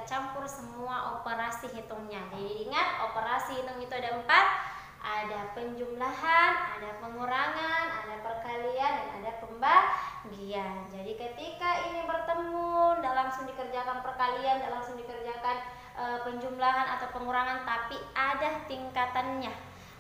kita campur semua operasi hitungnya. Jadi ingat, operasi hitung itu ada 4. Ada penjumlahan, ada pengurangan, ada perkalian, dan ada pembagian. Jadi ketika ini bertemu, tidak langsung dikerjakan perkalian, tidak langsung dikerjakan penjumlahan atau pengurangan, tapi ada tingkatannya.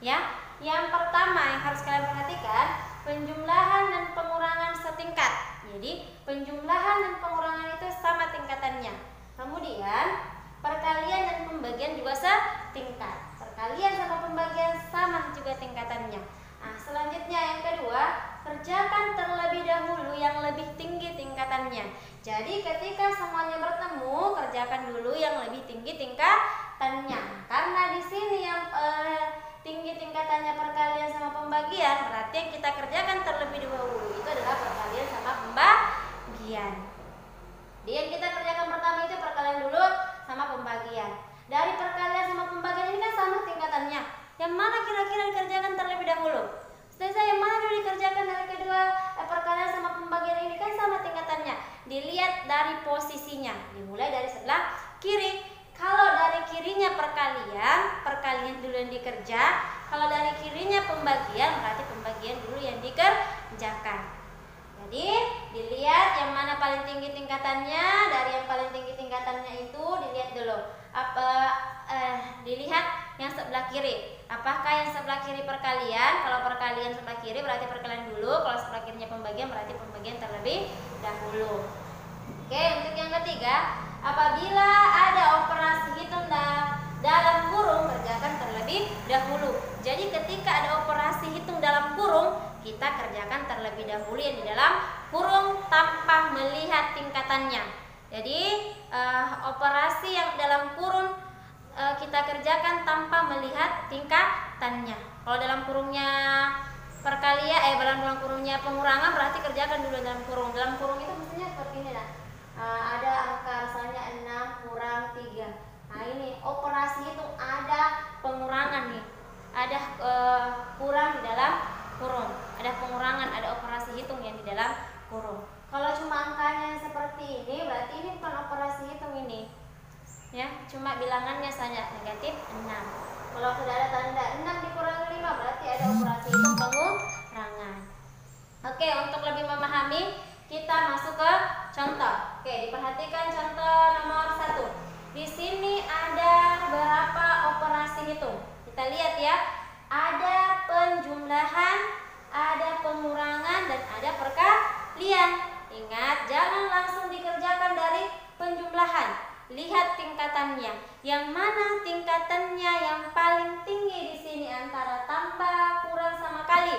Ya, yang pertama yang harus kalian perhatikan, penjumlahan dan pengurangan setingkat. Jadi penjumlahan dan pengurangan itu sama tingkatannya. Kemudian perkalian dan pembagian juga setingkat. Perkalian sama pembagian sama juga tingkatannya. Nah, selanjutnya yang kedua, kerjakan terlebih dahulu yang lebih tinggi tingkatannya. Jadi ketika semuanya bertemu, kerjakan dulu yang lebih tinggi tingkatannya. Karena di sini yang tinggi tingkatannya perkalian sama pembagian, berarti yang kita kerjakan terlebih dahulu itu adalah perkalian sama pembagian. Jadi yang kita kerjakan pertama itu perkalian dulu sama pembagian. Dari perkalian sama pembagian ini kan sama tingkatannya. Yang mana kira-kira dikerjakan terlebih dahulu? Ustazah, yang mana dulu dikerjakan dari kedua perkalian sama pembagian ini kan sama tingkatannya. Dilihat dari posisinya. Dimulai dari sebelah kiri. Kalau dari kirinya perkalian dulu yang dikerja. Kalau dari kirinya pembagian, berarti pembagian dulu yang dikerjakan. Jadi dilihat yang mana paling tinggi tingkatannya. Dari yang paling tinggi tingkatannya itu dilihat dulu. Dilihat yang sebelah kiri. Apakah yang sebelah kiri perkalian? Kalau perkalian sebelah kiri berarti perkalian dulu. Kalau sebelah kirinya pembagian berarti pembagian terlebih dahulu. Oke, untuk yang ketiga, apabila ada operasi hitung dalam kurung, kerjakan terlebih dahulu. Jadi ketika ada operasi hitung dalam kurung, kita kerjakan terlebih dahulu yang di dalam kurung tanpa melihat tingkatannya. Jadi operasi yang dalam kurung kita kerjakan tanpa melihat tingkatannya. Kalau dalam kurungnya perkalian, dalam kurungnya pengurangan, berarti kerjakan dulu dalam kurung. Dalam kurung itu maksudnya seperti ini lah. Ada angka misalnya 6 kurang 3. Nah ini operasi itu ada pengurangan nih. Ada kurang di dalam kurung. Ada pengurangan, ada operasi hitung yang di dalam kurung. Kalau cuma angkanya seperti ini, berarti ini bukan operasi hitung ini. Ya, cuma bilangannya saja negatif 6. Kalau sudah ada tanda 6 dikurangi 5, berarti ada operasi hitung pengurangan. Oke, untuk lebih memahami, kita masuk ke contoh. Oke, diperhatikan contoh nomor 1. Di sini ada berapa operasi hitung? Kita lihat ya. Ada penjumlahan, ada pengurangan, dan ada perkalian. Ingat, jangan langsung dikerjakan dari penjumlahan. Lihat tingkatannya. Yang mana tingkatannya yang paling tinggi di sini antara tambah, kurang, sama kali?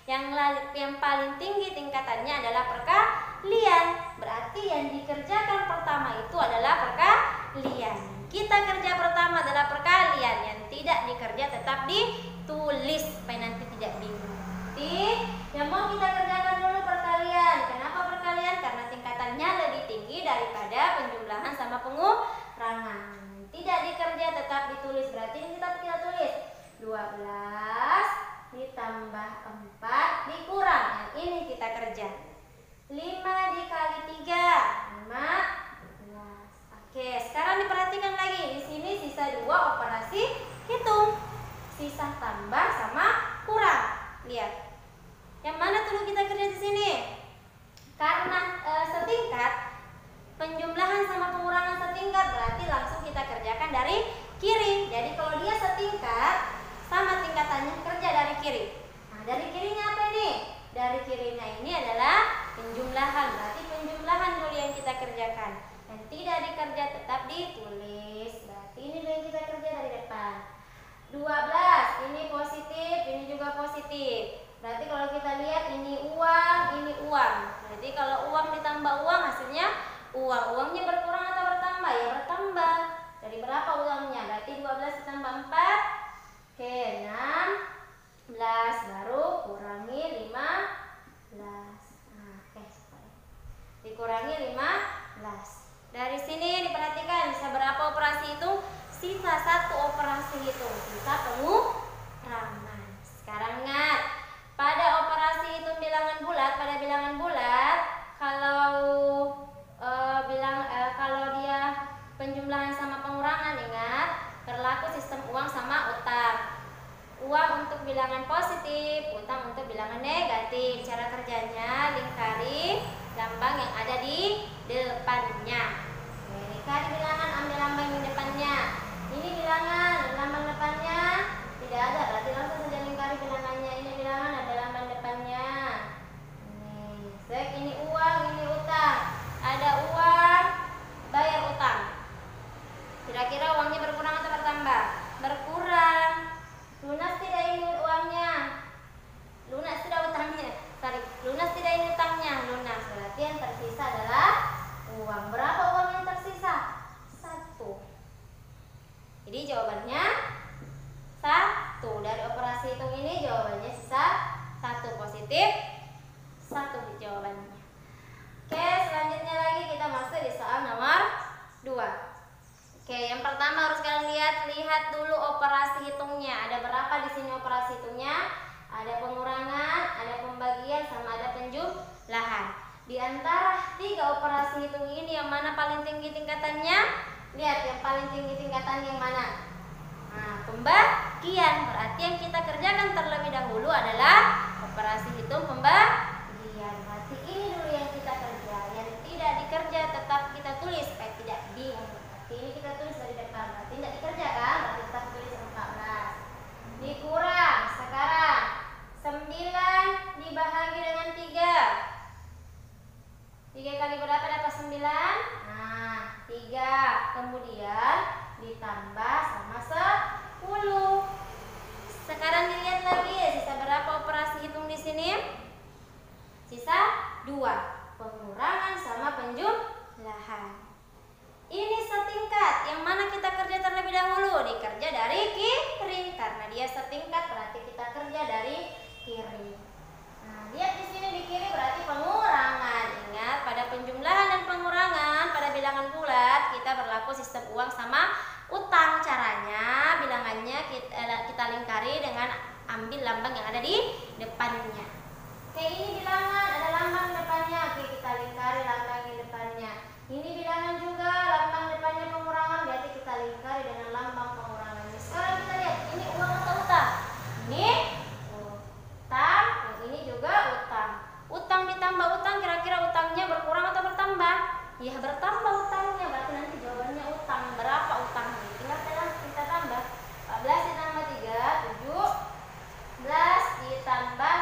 Yang paling tinggi tingkatannya adalah perkalian. Berarti yang dikerjakan pertama itu adalah perkalian. Kita kerja pertama adalah perkalian. Yang tidak dikerja tetap ditulis supaya nanti tidak bingung. Yang mau kita kerjakan dulu perkalian. Kenapa perkalian? Karena tingkatannya lebih tinggi daripada penjumlahan sama pengurangan. Tidak dikerja tetap ditulis. Berarti ini kita tulis 12 ditambah 4 dikurang. Yang ini kita kerja 5 dikali 3 15. Oke, sekarang diperhatikan lagi. Di sini sisa 2 operasi hitung. Sisa tambah sama kurang. Lihat. Yang mana dulu kita kerja di sini? Karena setingkat, penjumlahan sama pengurangan setingkat, berarti langsung kita kerjakan dari kiri. Jadi kalau dia setingkat sama tingkatannya, kerja dari kiri. Nah, dari kirinya apa ini? Dari kirinya ini adalah penjumlahan. Berarti penjumlahan dulu yang kita kerjakan. Yang tidak dikerja tetap ditulis. Berarti ini dulu yang kita kerja dari depan. 12, ini positif, ini juga positif. Berarti kalau kita lihat ini uang, ini uang. Berarti kalau uang ditambah uang hasilnya uang. Uangnya berkurang atau bertambah? Ya bertambah. Dari berapa uangnya? Berarti 12 ditambah 4. Oke, 16. Baru kurangi 15. Nah, dikurangi 15. Dari sini diperhatikan bisa berapa operasi itu? Sisa 1 operasi hitung. Sisa pengurangan. Sekarang ingat. Pada operasi hitung bilangan bulat, kalau dia penjumlahan sama pengurangan, ingat berlaku sistem uang sama utang. Uang untuk bilangan positif, utang untuk bilangan negatif. Cara kerjanya, lingkari lambang yang ada di depannya. Lingkari bilangan, ambil lambang di depannya. Ini bilangan, lambang depannya tidak ada, berarti langsung saja lingkari bilangannya. Ini bilangan, ada lambang depannya. Ini uang, ini utang. Ada uang, bayar utang. Kira-kira uangnya berkurang atau bertambah? Berkurang. Lunas tidak ini uangnya? Lunas tidak utangnya? Lunas tidak ini utangnya? Lunas. Berarti yang tersisa adalah uang. Berapa uang yang tersisa? 1. Jadi jawabannya 1. Dari operasi hitung ini jawabannya sisa 1, positif 1 jawabannya. Oke, selanjutnya lagi kita masuk di soal nomor 2. Oke, yang pertama harus kalian lihat dulu operasi hitungnya. Ada berapa di sini operasi hitungnya? Ada pengurangan, ada pembagian, sama ada penjumlahan. Di antara 3 operasi hitung ini yang mana paling tinggi tingkatannya? Lihat yang paling tinggi tingkatannya yang mana? Nah, pembagian. Berarti yang kita kerjakan terlebih dahulu adalah operasi hitung pembagian. Berarti ini dulu yang kita kerja. Yang tidak dikerja tetap kita tulis supaya tidak bingung. Ini kita tulis dari depan, berarti tidak dikerjakan, berarti kita tulis 14. Dikurang sekarang 9 dibahagi dengan 3. 3 kali berapa dapat 9? Nah, 3. Kemudian ditambah sama 10. Sekarang dilihat lagi ya, sisa berapa operasi hitung di sini? Sisa 2. Pengurangan sama penjumlahan. Ini setingkat, yang mana kita kerja terlebih dahulu? Dikerja dari kiri, karena dia setingkat berarti kita kerja dari kiri. Nah, lihat di sini di kiri berarti pengurangan. Ingat, pada penjumlahan dan pengurangan pada bilangan bulat kita berlaku sistem uang sama utang. Caranya bilangannya kita lingkari dengan ambil lambang yang ada di depannya. Oke, ini bilangan ada lambang depannya. Oke, kita lingkari lambang di depannya. Ini bilangan juga lambang depannya pengurangan, berarti kita lingkari dengan lambang pengurangan. Sekarang kita lihat ini uang atau utang? Ini utang, yang ini juga utang. Utang ditambah utang, kira-kira utangnya berkurang atau bertambah? Ya bertambah utangnya, berarti nanti jawabannya utang. Berapa utangnya? Tinggal kita tambah. 14 ditambah 3, 17 ditambah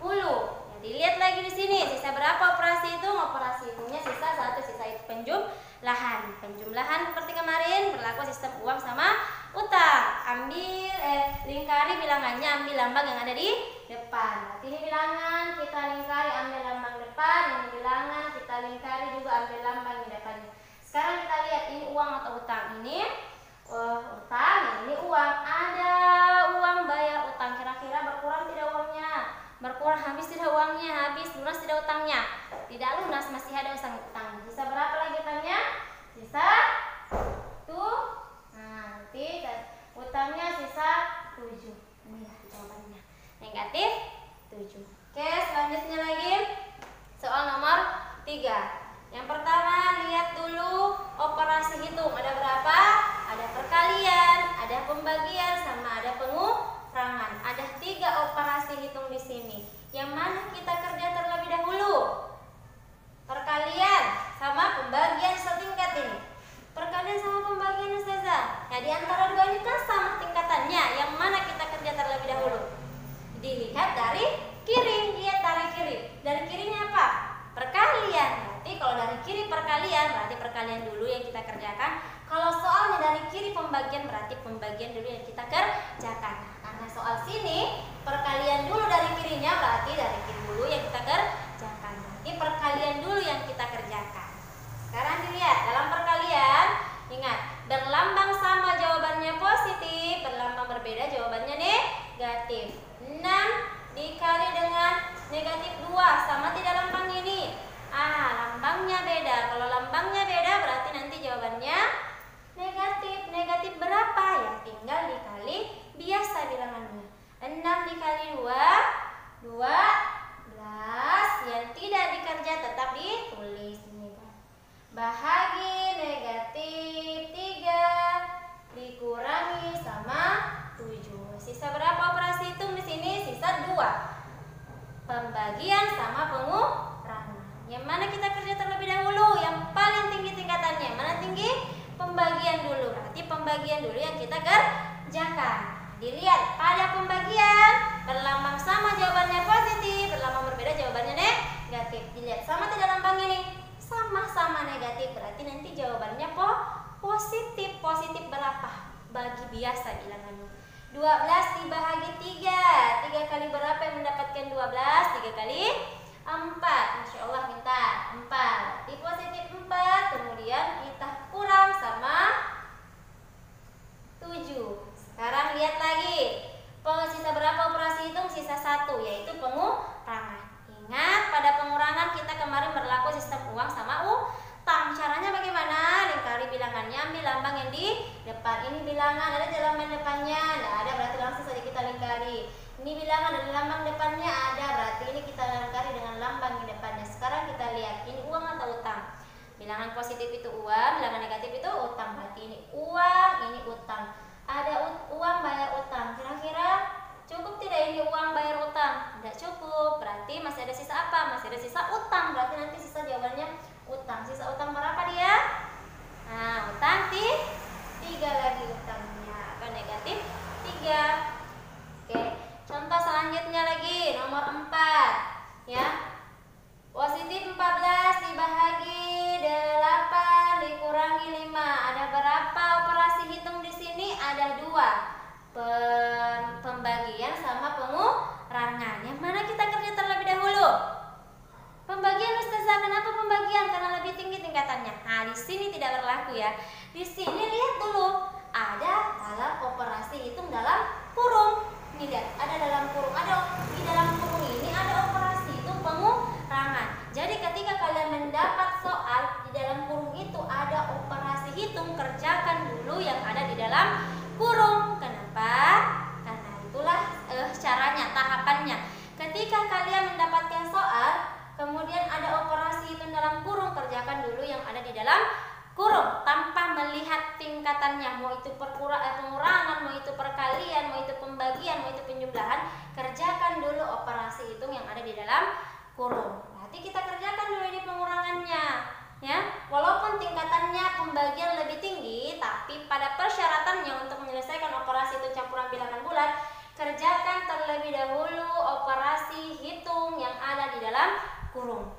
10. Dilihat lagi di sini, sisa berapa operasi hitung? Operasi hitungnya sisa 1, sisa itu penjumlahan. Penjumlahan seperti kemarin berlaku sistem uang sama utang. Lingkari bilangannya, ambil lambang yang ada di depan. Berarti ini bilangan, kita lingkari, ambil lambang depan. Ini bilangan, kita lingkari juga, ambil lambang di depannya. Sekarang kita lihat ini uang atau utang. Ini utang, ini uang. Ada uang bayar utang. Kira-kira berkurang tidak uangnya? Berkurang, habis tidak uangnya, habis, lunas tidak utangnya? Tidak lunas, masih ada utang. Sisa berapa lagi utangnya? Sisa 1. Nah, nanti utangnya sisa 7. Ini jawabannya. Negatif 7. Oke, selanjutnya lagi soal nomor 3. Yang pertama, lihat dulu operasi hitung. Ada berapa? Ada perkalian, ada pembagian, sama ada pengurangan. Ada 3 operasi hitung di sini. Yang mana kita kerja terlebih dahulu? Perkalian sama pembagian setingkat ini. Perkalian sama pembagian Ustazah. Nah, di antara 2 ini kan sama tingkatannya. Yang mana kita kerja terlebih dahulu? Dilihat dari kiri. Lihat dari kiri. Dari kirinya apa? Perkalian. Berarti kalau dari kiri perkalian, berarti perkalian dulu yang kita kerjakan. Kalau soalnya dari kiri pembagian, berarti pembagian dulu yang kita kerjakan. Karena soal sini perkalian dulu dari kirinya, berarti dari kiri dulu yang kita kerjakan. Berarti perkalian dulu yang kita kerjakan. Sekarang dilihat dalam perkalian, ingat berlambang sama jawabannya positif, berlambang berbeda jawabannya negatif. 6 dikali dengan negatif 2 sama tidak lambang ini? Lambangnya beda. Kalau lambangnya beda berarti nanti jawabannya negatif. Negatif berapa? Ya tinggal dikali biasa bilangannya. 6 dikali 2, 12. Yang tidak dikerja tetap ditulis ini, bahagi negatif pembagian dulu yang kita kerjakan. Dilihat pada pembagian berlambang sama jawabannya positif, berlambang berbeda jawabannya negatif. Dilihat sama tidak lambang ini? Sama-sama negatif, berarti nanti jawabannya positif. Positif berapa? Bagi biasa bilangannya. 12 dibahagi 3. 3 kali berapa yang mendapatkan 12? 3 kali 4. Masya Allah pintar. 4. Berarti positif 4. Kemudian kita kurang sama 7. Sekarang lihat lagi. Sisa berapa operasi hitung? Sisa 1, yaitu pengurangan. Ingat, pada pengurangan kita kemarin berlaku sistem uang sama utang. Caranya bagaimana? Lingkari bilangannya, ambil lambang yang di depan. Ini bilangan, ada lambang depannya? Tidak ada, berarti langsung saja kita lingkari. Ini bilangan, ada lambang depannya? Ada, berarti ini kita lingkari dengan lambang di depannya. Sekarang kita lihat, ini uang atau utang? Bilangan positif itu uang, bilangan negatif itu utang. Berarti ini uang, ini utang. Ada uang bayar utang. Kira-kira cukup tidak ini uang bayar utang? Tidak cukup. Berarti masih ada sisa apa? Masih ada sisa utang. Berarti nanti sisa jawabannya utang. Sisa utang berapa dia? Nah, utang 3 lagi utangnya. Apa negatif 3. Oke. Contoh selanjutnya lagi nomor 4. Ya. Positif 14 dibahagi 8 dikurangi 5. Ada berapa operasi hitung di sini? Ada 2. Pembagian sama pengurangan. Yang mana kita kerja terlebih dahulu? Pembagian Ustazah. Kenapa pembagian? Karena lebih tinggi tingkatannya. Nah, di sini tidak berlaku ya. Di sini lihat dulu. Ada dalam operasi hitung dalam kurung. Ini lihat, ada dalam kurung. Di dalam kurung ini ada operasi hitung pengurangan. Jadi ketika kalian mendapat soal di dalam kurung itu ada operasi hitung, kerjakan dulu yang ada di dalam kurung. Kenapa? Karena itulah caranya, tahapannya. Ketika kalian mendapatkan soal, kemudian ada operasi hitung dalam kurung, kerjakan dulu yang ada di dalam kurung tanpa melihat tingkatannya, mau itu pengurangan, mau itu perkalian, mau itu pembagian, mau itu penjumlahan. Kerjakan dulu operasi hitung yang ada di dalam kurung. Berarti kita kerjakan dulu ini pengurangannya, ya. Walaupun tingkatannya pembagian lebih tinggi, tapi pada persyaratannya untuk menyelesaikan operasi hitung campuran bilangan bulat, kerjakan terlebih dahulu operasi hitung yang ada di dalam kurung.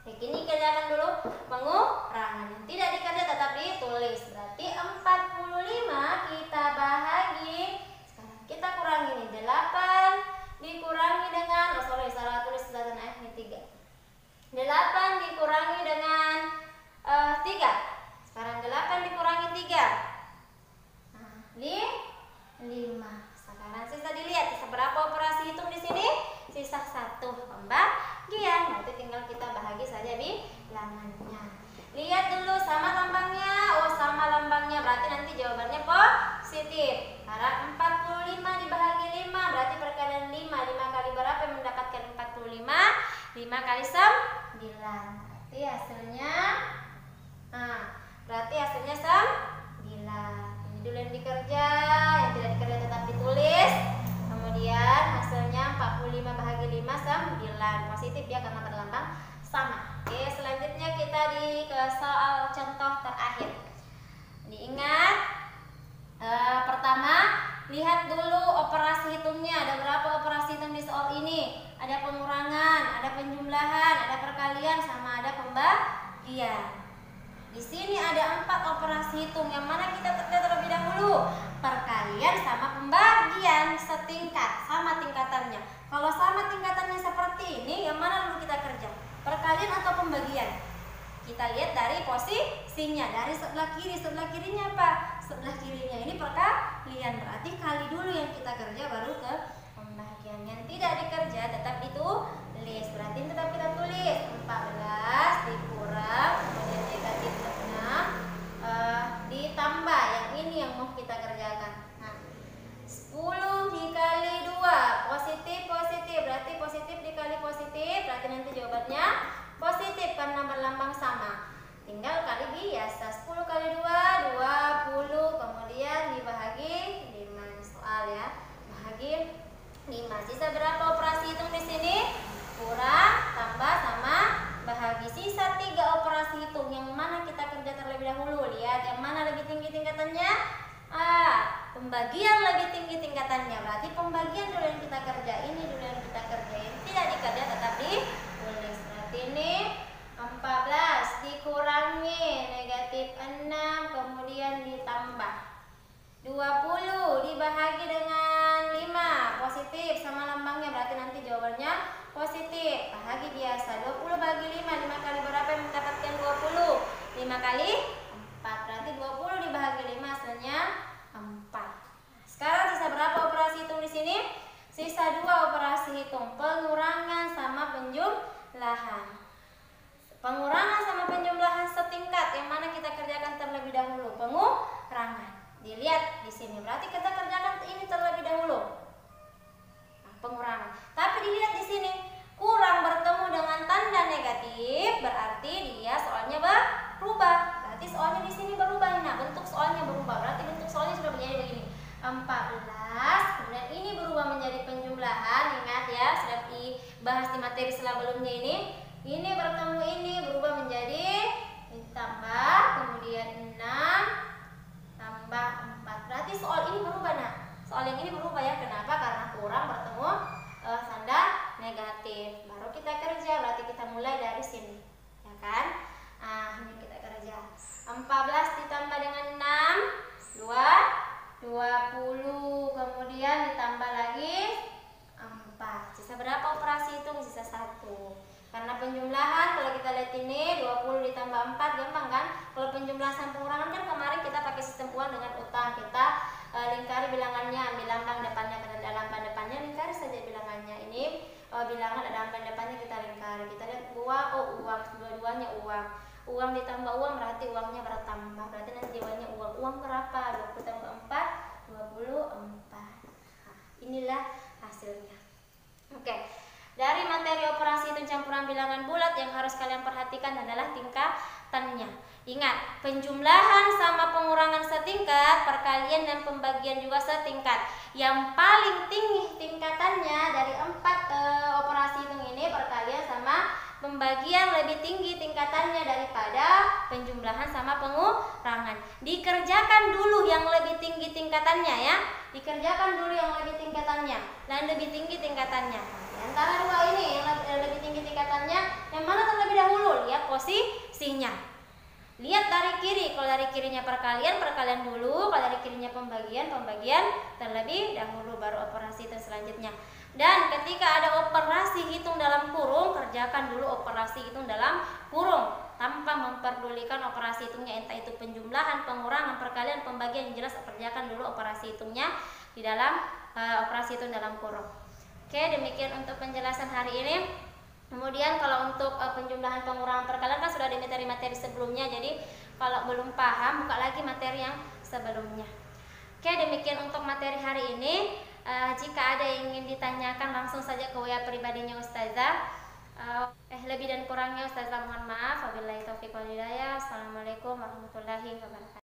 Baik, ini kerjakan dulu pengurangan. Yang tidak dikerja tetap ditulis. Berarti 45 kita bahagi. Sekarang kita kurangi ini 8 dikurangi dengan salah tulis ini 3. 8 dikurangi dengan 3. Sekarang 8 dikurangi 3. Nah, 5. Sekarang sisa dilihat sisa berapa operasi hitung di sini? Sisa 1 pembagian. Nanti tinggal kita bahagi saja bilangannya. Lihat dulu sama lambangnya. Oh, sama lambangnya, berarti nanti jawabannya positif. Karena 45 dibahagi 5 berarti perkalian 5. 5 kali berapa yang mendapatkan 45? 5 kali 9. Berarti hasilnya 9. Ini dulu yang dikerja, yang tidak dikerja tetap ditulis. Kemudian hasilnya 45 bahagi 5 9. Positif ya karena berlambang sama. Oke, selanjutnya kita ke soal contoh terakhir. Diingat, pertama lihat dulu operasi hitungnya. Ada berapa operasi hitung di soal ini? Ada pengurangan, ada penjumlahan, ada perkalian, sama ada pembagian. Di sini ada 4 operasi hitung. Yang mana kita kerja terlebih dahulu? Perkalian sama pembagian, setingkat, sama tingkatannya. Kalau sama tingkatannya seperti ini, yang mana dulu kita kerja? Perkalian atau pembagian? Kita lihat dari posisinya, dari sebelah kiri. Sebelah kirinya apa? Sebelah kirinya ini perkalian, berarti kali dulu yang kita kerja baru ke pembagian. Yang tidak dikerja tetap ditulis, berarti tetap kita tulis 14 dikurang, kemudian negatif 6 ditambah yang ini yang mau kita kerjakan. Nah, 10 dikali 2 positif, berarti positif dikali positif, berarti nanti jawabannya positif karena berlambang sama. Tinggal kali biasa. 10 kali 2 20, kemudian dibahagi 5 soal ya. Bahagi 5. Sisa berapa operasi hitung di sini? Kurang, tambah, sama bahagi. Sisa 3 operasi hitung. Yang mana kita kerja terlebih dahulu? Lihat yang mana lebih tinggi tingkatannya? pembagian lebih tinggi tingkatannya. Berarti pembagian dulu yang kita kerjain, ini dulu yang kita kerjain. Tidak dikerja tetap ditulis. Berarti ini 14 dikurangi negatif 6 kemudian ditambah 20 dibahagi dengan 5 positif sama lambangnya, berarti nanti jawabannya positif. Bahagi biasa 20 bagi 5, 5 kali berapa yang mendapatkan 20? 5 kali 4, berarti 20 dibahagi 5 hasilnya 4. Sekarang sisa berapa operasi hitung di sini? Sisa 2 operasi hitung, pengurangan sama penjumlahan. Pengurangan sama penjumlahan setingkat, yang mana kita kerjakan terlebih dahulu? Pengurangan. Dilihat di sini, berarti kita kerjakan ini terlebih dahulu. Nah, pengurangan. Tapi dilihat di sini, kurang bertemu dengan tanda negatif, berarti dia soalnya berubah. Berarti soalnya di sini berubah. Nah, bentuk soalnya berubah. Berarti bentuk soalnya sudah menjadi begini. 14, kemudian ini berubah menjadi penjumlahan. Ingat ya, sudah dibahas di materi sebelumnya ini. Ini bertemu ini berubah menjadi ditambah kemudian 6 tambah 4. Berarti soal ini berubah. Nah, soal yang ini berubah ya. Kenapa? Karena kurang bertemu tanda negatif. Baru kita kerja, berarti kita mulai dari sini. Ya kan? Ini kita kerja. 14 ditambah dengan 6 20 kemudian ditambah lagi 4. Sisa berapa operasi itu? Sisa 1. Karena penjumlahan, kalau kita lihat ini 20 ditambah 4 gampang kan? Kalau penjumlahan sama pengurangan kan kemarin kita pakai sistem uang dengan utang. Kita lingkari bilangannya, ambil lambang depannya, ada lambang depannya, lingkari saja bilangannya. Ini bilangan ada lambang depannya, kita lingkari. Kita lihat uang, uang, dua-duanya uang. Uang ditambah uang berarti uangnya bertambah. Berarti nanti jawabannya uang. Uang berapa? 20 tambah 4, 24. Nah, inilah hasilnya. Oke. Dari materi operasi hitung campuran bilangan bulat yang harus kalian perhatikan adalah tingkatannya. Ingat, penjumlahan sama pengurangan setingkat, perkalian dan pembagian juga setingkat. Yang paling tinggi tingkatannya dari 4 operasi hitung ini, perkalian sama pembagian lebih tinggi tingkatannya daripada penjumlahan sama pengurangan. Dikerjakan dulu yang lebih tinggi tingkatannya ya. Dikerjakan dulu yang lebih tingkatannya dan lebih tinggi tingkatannya. Antara dua ini yang lebih tinggi tingkatannya, yang mana terlebih dahulu? Lihat posisinya. Lihat dari kiri. Kalau dari kirinya perkalian dulu. Kalau dari kirinya pembagian terlebih dahulu, baru operasi hitung selanjutnya. Dan ketika ada operasi hitung dalam kurung, kerjakan dulu operasi hitung dalam kurung tanpa memperdulikan operasi hitungnya, entah itu penjumlahan, pengurangan, perkalian, pembagian. Yang jelas kerjakan dulu operasi hitungnya di dalam operasi hitung dalam kurung. Oke, demikian untuk penjelasan hari ini. Kemudian kalau untuk penjumlahan, pengurangan, perkalian kan sudah di materi-materi sebelumnya. Jadi kalau belum paham, buka lagi materi yang sebelumnya. Oke, demikian untuk materi hari ini. Jika ada yang ingin ditanyakan, langsung saja ke WA pribadinya Ustazah. Lebih dan kurangnya Ustazah mohon maaf. Wabillahi taufiq wal hidayah. Assalamualaikum warahmatullahi wabarakatuh.